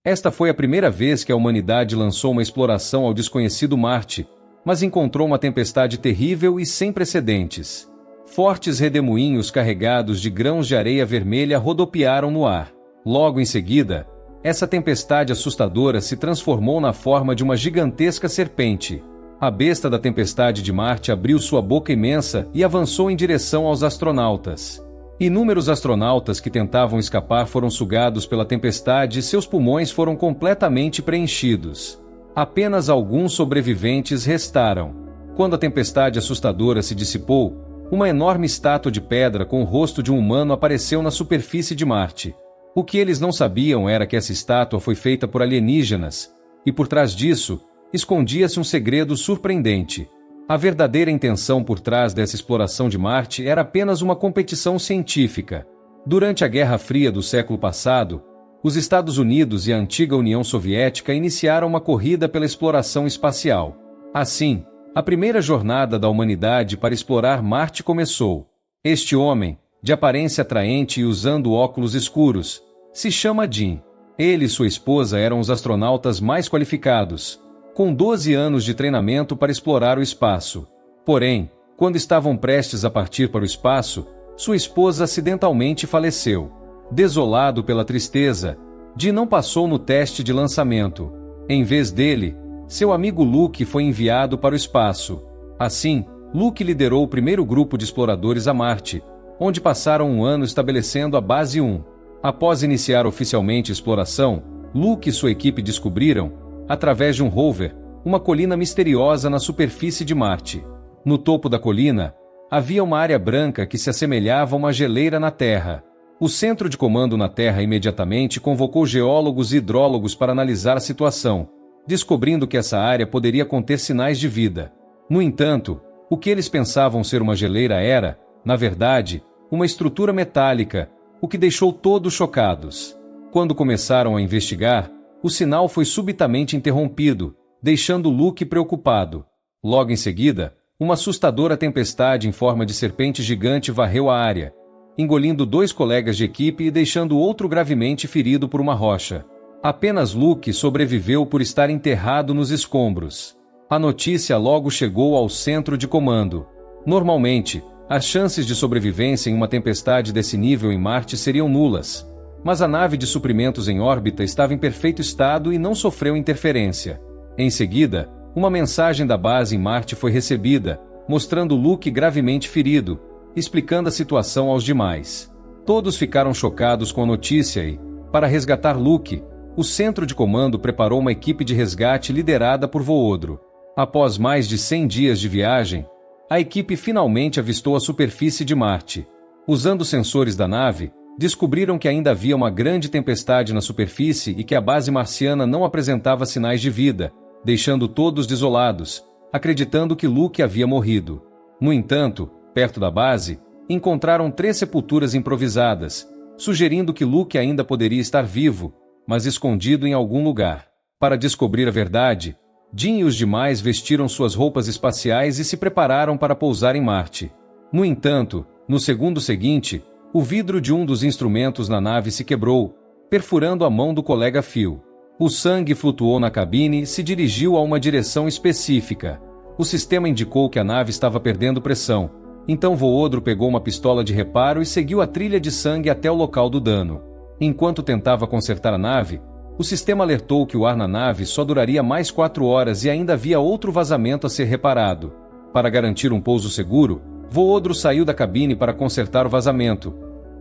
Esta foi a primeira vez que a humanidade lançou uma exploração ao desconhecido Marte, mas encontrou uma tempestade terrível e sem precedentes. Fortes redemoinhos carregados de grãos de areia vermelha rodopiaram no ar. Logo em seguida, essa tempestade assustadora se transformou na forma de uma gigantesca serpente. A besta da tempestade de Marte abriu sua boca imensa e avançou em direção aos astronautas. Inúmeros astronautas que tentavam escapar foram sugados pela tempestade e seus pulmões foram completamente preenchidos. Apenas alguns sobreviventes restaram. Quando a tempestade assustadora se dissipou, uma enorme estátua de pedra com o rosto de um humano apareceu na superfície de Marte. O que eles não sabiam era que essa estátua foi feita por alienígenas, e por trás disso, escondia-se um segredo surpreendente. A verdadeira intenção por trás dessa exploração de Marte era apenas uma competição científica. Durante a Guerra Fria do século passado, os Estados Unidos e a antiga União Soviética iniciaram uma corrida pela exploração espacial. Assim, a primeira jornada da humanidade para explorar Marte começou. Este homem, de aparência atraente e usando óculos escuros, se chama Jim. Ele e sua esposa eram os astronautas mais qualificados, com 12 anos de treinamento para explorar o espaço. Porém, quando estavam prestes a partir para o espaço, sua esposa acidentalmente faleceu. Desolado pela tristeza, Jim não passou no teste de lançamento. Em vez dele, seu amigo Luke foi enviado para o espaço. Assim, Luke liderou o primeiro grupo de exploradores a Marte, onde passaram um ano estabelecendo a Base 1. Após iniciar oficialmente a exploração, Luke e sua equipe descobriram, através de um rover, uma colina misteriosa na superfície de Marte. No topo da colina, havia uma área branca que se assemelhava a uma geleira na Terra. O centro de comando na Terra imediatamente convocou geólogos e hidrólogos para analisar a situação, descobrindo que essa área poderia conter sinais de vida. No entanto, o que eles pensavam ser uma geleira era, na verdade, uma estrutura metálica, o que deixou todos chocados. Quando começaram a investigar, o sinal foi subitamente interrompido, deixando Luke preocupado. Logo em seguida, uma assustadora tempestade em forma de serpente gigante varreu a área, engolindo 2 colegas de equipe e deixando outro gravemente ferido por uma rocha. Apenas Luke sobreviveu por estar enterrado nos escombros. A notícia logo chegou ao centro de comando. Normalmente, as chances de sobrevivência em uma tempestade desse nível em Marte seriam nulas, mas a nave de suprimentos em órbita estava em perfeito estado e não sofreu interferência. Em seguida, uma mensagem da base em Marte foi recebida, mostrando Luke gravemente ferido, explicando a situação aos demais. Todos ficaram chocados com a notícia e, para resgatar Luke, o centro de comando preparou uma equipe de resgate liderada por Voodro. Após mais de 100 dias de viagem, a equipe finalmente avistou a superfície de Marte. Usando sensores da nave, descobriram que ainda havia uma grande tempestade na superfície e que a base marciana não apresentava sinais de vida, deixando todos desolados, acreditando que Luke havia morrido. No entanto, perto da base, encontraram 3 sepulturas improvisadas, sugerindo que Luke ainda poderia estar vivo, mas escondido em algum lugar. Para descobrir a verdade, Jim e os demais vestiram suas roupas espaciais e se prepararam para pousar em Marte. No entanto, no segundo seguinte, o vidro de um dos instrumentos na nave se quebrou, perfurando a mão do colega Phil. O sangue flutuou na cabine e se dirigiu a uma direção específica. O sistema indicou que a nave estava perdendo pressão, então Voodro pegou uma pistola de reparo e seguiu a trilha de sangue até o local do dano. Enquanto tentava consertar a nave, o sistema alertou que o ar na nave só duraria mais 4 horas e ainda havia outro vazamento a ser reparado. Para garantir um pouso seguro, Voodro saiu da cabine para consertar o vazamento,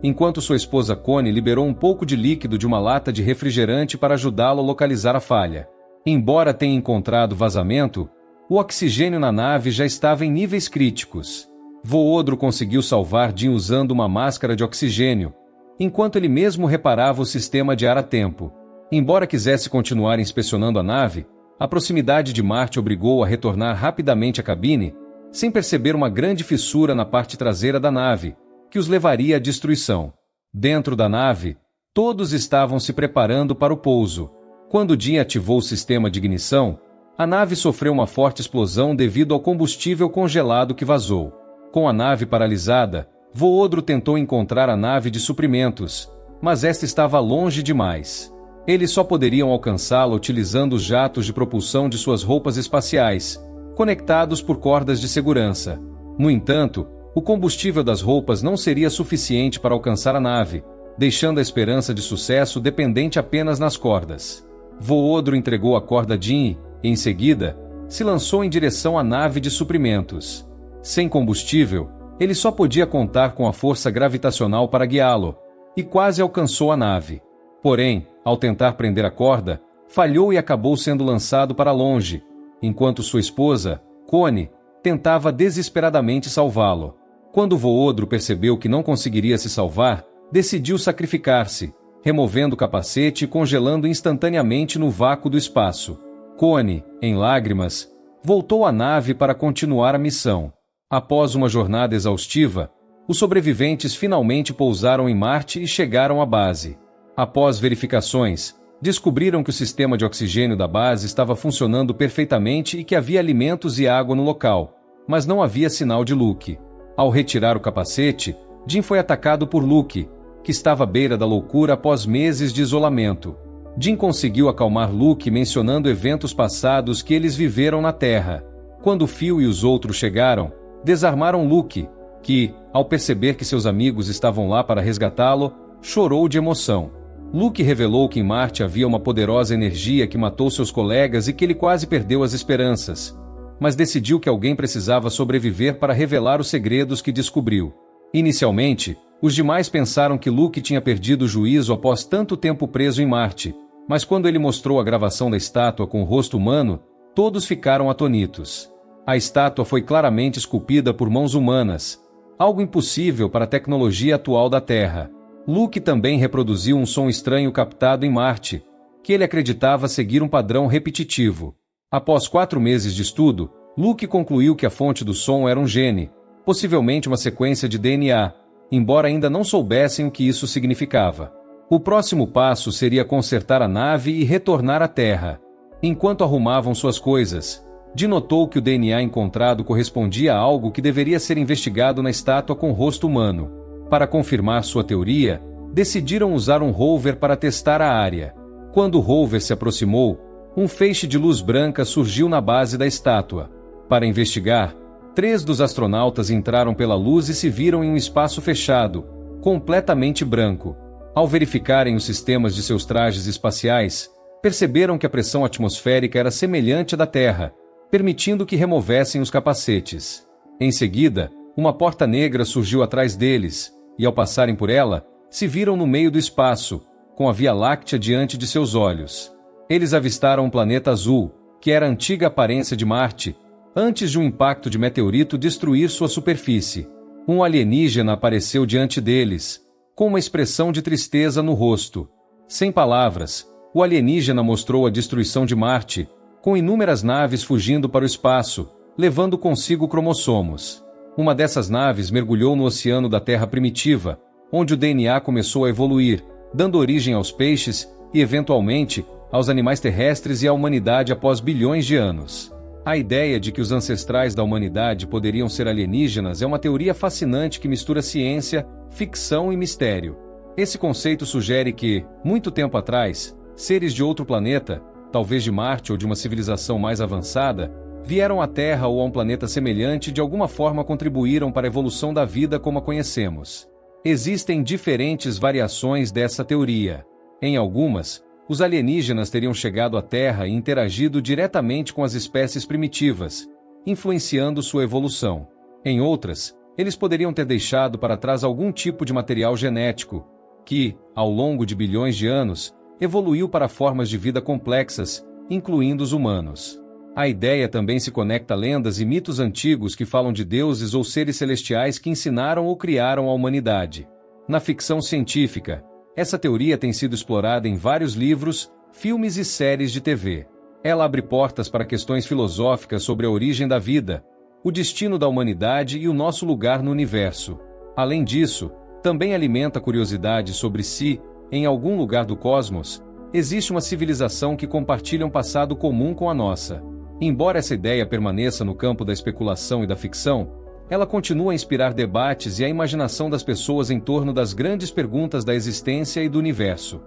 enquanto sua esposa Connie liberou um pouco de líquido de uma lata de refrigerante para ajudá-lo a localizar a falha. Embora tenha encontrado vazamento, o oxigênio na nave já estava em níveis críticos. Voodro conseguiu salvar Jim usando uma máscara de oxigênio, enquanto ele mesmo reparava o sistema de ar a tempo. Embora quisesse continuar inspecionando a nave, a proximidade de Marte obrigou-o a retornar rapidamente à cabine, sem perceber uma grande fissura na parte traseira da nave, que os levaria à destruição. Dentro da nave, todos estavam se preparando para o pouso. Quando Jim ativou o sistema de ignição, a nave sofreu uma forte explosão devido ao combustível congelado que vazou. Com a nave paralisada, Voodro tentou encontrar a nave de suprimentos, mas esta estava longe demais. Eles só poderiam alcançá-la utilizando os jatos de propulsão de suas roupas espaciais, conectados por cordas de segurança. No entanto, o combustível das roupas não seria suficiente para alcançar a nave, deixando a esperança de sucesso dependente apenas nas cordas. Voodro entregou a corda a Jin e, em seguida, se lançou em direção à nave de suprimentos. Sem combustível, ele só podia contar com a força gravitacional para guiá-lo, e quase alcançou a nave. Porém, ao tentar prender a corda, falhou e acabou sendo lançado para longe, enquanto sua esposa, Connie, tentava desesperadamente salvá-lo. Quando Voodro percebeu que não conseguiria se salvar, decidiu sacrificar-se, removendo o capacete e congelando instantaneamente no vácuo do espaço. Connie, em lágrimas, voltou à nave para continuar a missão. Após uma jornada exaustiva, os sobreviventes finalmente pousaram em Marte e chegaram à base. Após verificações, descobriram que o sistema de oxigênio da base estava funcionando perfeitamente e que havia alimentos e água no local, mas não havia sinal de Luke. Ao retirar o capacete, Jin foi atacado por Luke, que estava à beira da loucura após meses de isolamento. Jin conseguiu acalmar Luke mencionando eventos passados que eles viveram na Terra. Quando Phil e os outros chegaram, desarmaram Luke, que, ao perceber que seus amigos estavam lá para resgatá-lo, chorou de emoção. Luke revelou que em Marte havia uma poderosa energia que matou seus colegas e que ele quase perdeu as esperanças, mas decidiu que alguém precisava sobreviver para revelar os segredos que descobriu. Inicialmente, os demais pensaram que Luke tinha perdido o juízo após tanto tempo preso em Marte, mas quando ele mostrou a gravação da estátua com o rosto humano, todos ficaram atonitos. A estátua foi claramente esculpida por mãos humanas, algo impossível para a tecnologia atual da Terra. Luke também reproduziu um som estranho captado em Marte, que ele acreditava seguir um padrão repetitivo. Após 4 meses de estudo, Luke concluiu que a fonte do som era um gene, possivelmente uma sequência de DNA, embora ainda não soubessem o que isso significava. O próximo passo seria consertar a nave e retornar à Terra. Enquanto arrumavam suas coisas, Jin notou que o DNA encontrado correspondia a algo que deveria ser investigado na estátua com rosto humano. Para confirmar sua teoria, decidiram usar um rover para testar a área. Quando o rover se aproximou, um feixe de luz branca surgiu na base da estátua. Para investigar, 3 dos astronautas entraram pela luz e se viram em um espaço fechado, completamente branco. Ao verificarem os sistemas de seus trajes espaciais, perceberam que a pressão atmosférica era semelhante à da Terra, permitindo que removessem os capacetes. Em seguida, uma porta negra surgiu atrás deles, e ao passarem por ela, se viram no meio do espaço, com a Via Láctea diante de seus olhos. Eles avistaram um planeta azul, que era a antiga aparência de Marte, antes de um impacto de meteorito destruir sua superfície. Um alienígena apareceu diante deles, com uma expressão de tristeza no rosto. Sem palavras, o alienígena mostrou a destruição de Marte, com inúmeras naves fugindo para o espaço, levando consigo cromossomos. Uma dessas naves mergulhou no oceano da Terra primitiva, onde o DNA começou a evoluir, dando origem aos peixes e, eventualmente, aos animais terrestres e à humanidade após bilhões de anos. A ideia de que os ancestrais da humanidade poderiam ser alienígenas é uma teoria fascinante que mistura ciência, ficção e mistério. Esse conceito sugere que, muito tempo atrás, seres de outro planeta, talvez de Marte ou de uma civilização mais avançada, vieram à Terra ou a um planeta semelhante e de alguma forma contribuíram para a evolução da vida como a conhecemos. Existem diferentes variações dessa teoria. Em algumas, os alienígenas teriam chegado à Terra e interagido diretamente com as espécies primitivas, influenciando sua evolução. Em outras, eles poderiam ter deixado para trás algum tipo de material genético, que, ao longo de bilhões de anos, evoluiu para formas de vida complexas, incluindo os humanos. A ideia também se conecta a lendas e mitos antigos que falam de deuses ou seres celestiais que ensinaram ou criaram a humanidade. Na ficção científica, essa teoria tem sido explorada em vários livros, filmes e séries de TV. Ela abre portas para questões filosóficas sobre a origem da vida, o destino da humanidade e o nosso lugar no universo. Além disso, também alimenta a curiosidade sobre se, em algum lugar do cosmos, existe uma civilização que compartilha um passado comum com a nossa. Embora essa ideia permaneça no campo da especulação e da ficção, ela continua a inspirar debates e a imaginação das pessoas em torno das grandes perguntas da existência e do universo.